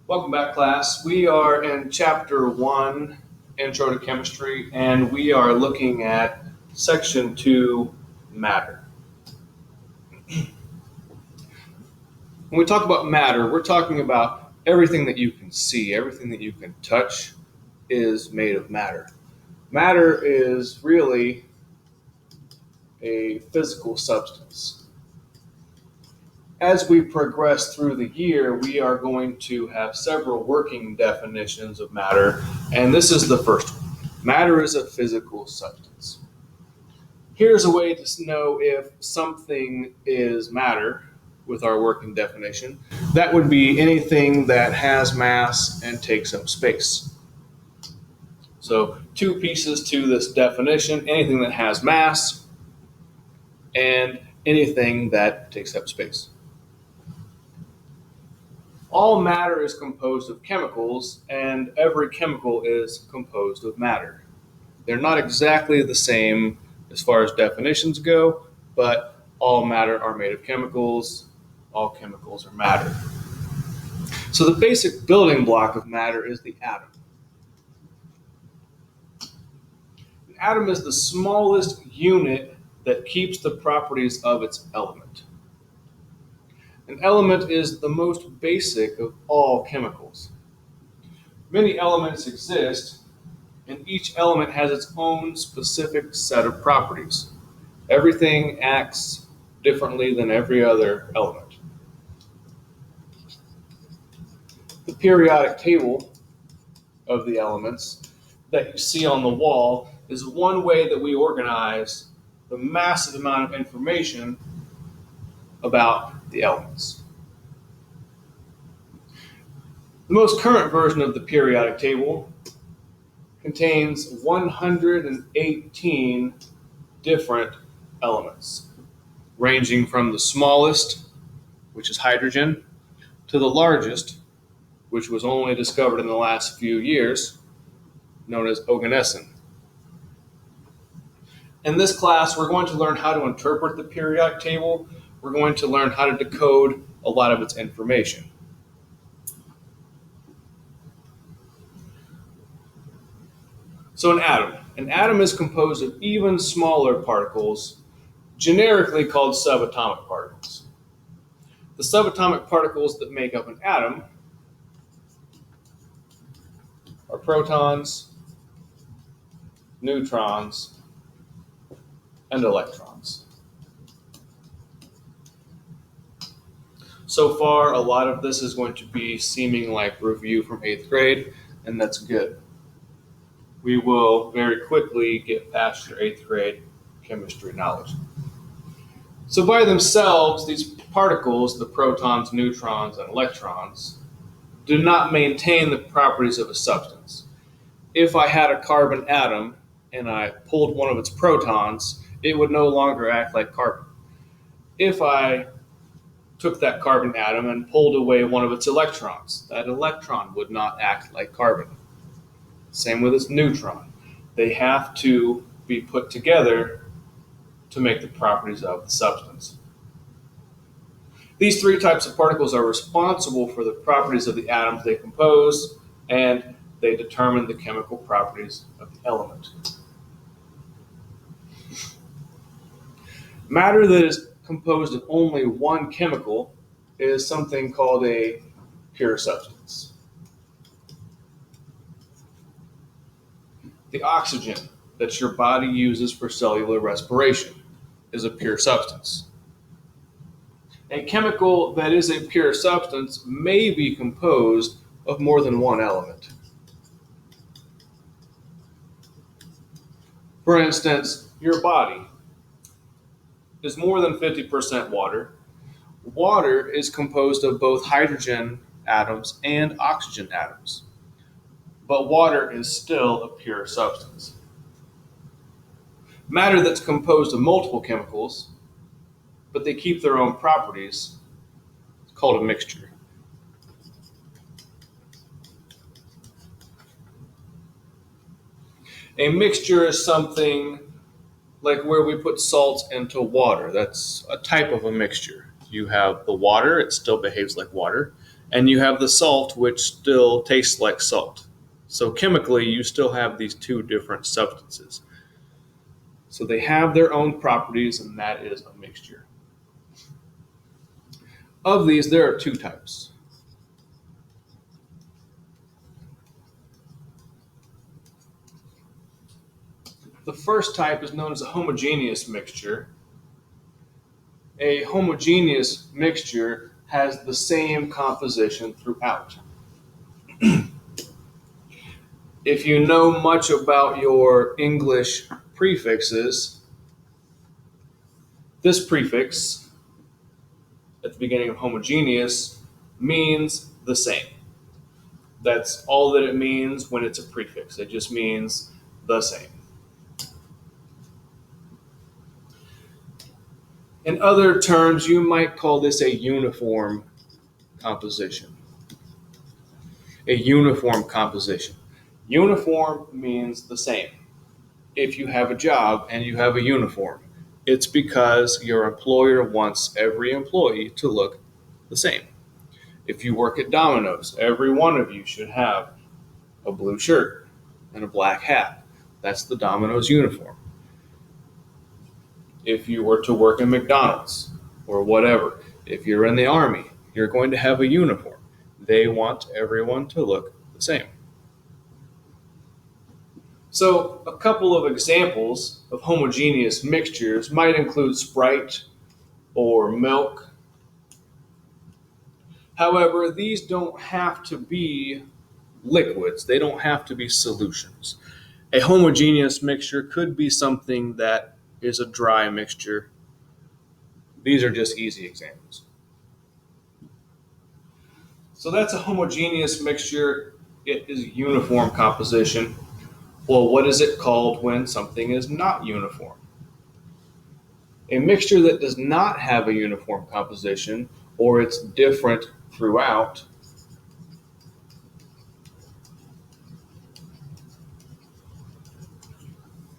Welcome back, class. We are in Chapter 1, Intro to Chemistry, and we are looking at Section 2, Matter. When we talk about matter, we're talking about everything that you can see, everything that you can touch is made of matter. Matter is really a physical substance. As we progress through the year, we are going to have several working definitions of matter, and this is the first one. Matter is a physical substance. Here's a way to know if something is matter with our working definition. That would be anything that has mass and takes up space. So, two pieces to this definition: anything that has mass and anything that takes up space. All matter is composed of chemicals, and every chemical is composed of matter. They're not exactly the same as far as definitions go, but all matter are made of chemicals. All chemicals are matter. So the basic building block of matter is the atom. An atom is the smallest unit that keeps the properties of its element. An element is the most basic of all chemicals. Many elements exist, and each element has its own specific set of properties. Everything acts differently than every other element. The periodic table of the elements that you see on the wall is one way that we organize the massive amount of information about the elements. The most current version of the periodic table contains 118 different elements, ranging from the smallest, which is hydrogen, to the largest, which was only discovered in the last few years, known as oganesson. In this class, we're going to learn how to interpret the periodic table. We're going to learn how to decode a lot of its information. So an atom is composed of even smaller particles, generically called subatomic particles. The subatomic particles that make up an atom are protons, neutrons, and electrons. So far, a lot of this is going to be seeming like review from 8th grade, and that's good. We will very quickly get past your 8th grade chemistry knowledge. So by themselves, these particles, the protons, neutrons, and electrons, do not maintain the properties of a substance. If I had a carbon atom and I pulled one of its protons, it would no longer act like carbon. If I took that carbon atom and pulled away one of its electrons, that electron would not act like carbon. Same with its neutron. They have to be put together to make the properties of the substance. These three types of particles are responsible for the properties of the atoms they compose, and they determine the chemical properties of the element. Matter that is composed of only one chemical is something called a pure substance. The oxygen that your body uses for cellular respiration is a pure substance. A chemical that is a pure substance may be composed of more than one element. For instance, your body is more than 50% water. Water is composed of both hydrogen atoms and oxygen atoms, but water is still a pure substance. Matter that's composed of multiple chemicals, but they keep their own properties, is called a mixture. A mixture is something like where we put salts into water. That's a type of a mixture. You have the water, it still behaves like water. And you have the salt, which still tastes like salt. So chemically, you still have these two different substances. So they have their own properties, and that is a mixture. Of these, there are two types. The first type is known as a homogeneous mixture. A homogeneous mixture has the same composition throughout. If you know much about your English prefixes, this prefix at the beginning of homogeneous means the same. That's all that it means when it's a prefix. It just means the same. In other terms, you might call this a uniform composition. A uniform composition. Uniform means the same. If you have a job and you have a uniform, it's because your employer wants every employee to look the same. If you work at Domino's, every one of you should have a blue shirt and a black hat. That's the Domino's uniform. If you were to work in McDonald's or whatever, if you're in the Army, you're going to have a uniform. They want everyone to look the same. So a couple of examples of homogeneous mixtures might include Sprite or milk. However, these don't have to be liquids. They don't have to be solutions. A homogeneous mixture could be something that is a dry mixture. These are just easy examples. So that's a homogeneous mixture. It is a uniform composition. Well, what is it called when something is not uniform? A mixture that does not have a uniform composition, or it's different throughout,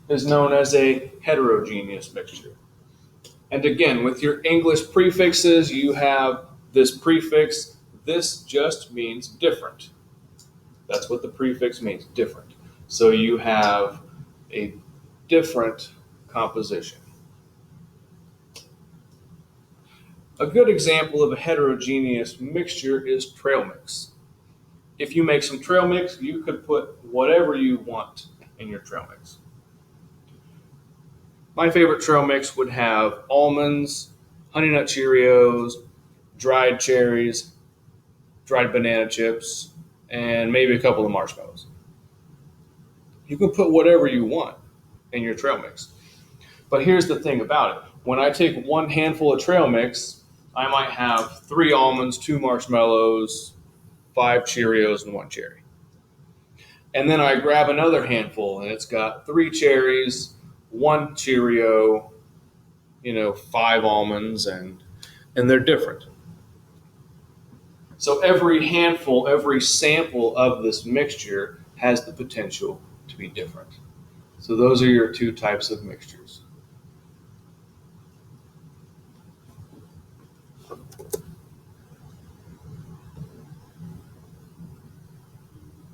is known as a heterogeneous mixture. And again, with your English prefixes, you have this prefix. This just means different. That's what the prefix means, different. So you have a different composition. A good example of a heterogeneous mixture is trail mix. If you make some trail mix, you could put whatever you want in your trail mix. My favorite trail mix would have almonds, Honey Nut Cheerios, dried cherries, dried banana chips, and maybe a couple of marshmallows. You can put whatever you want in your trail mix. But here's the thing about it. When I take one handful of trail mix, I might have 3 almonds, 2 marshmallows, 5 Cheerios, and 1 cherry. And then I grab another handful, and it's got 3 cherries, 1 Cheerio, 5 almonds, and they're different. So every handful, every sample of this mixture has the potential to be different. So those are your two types of mixtures.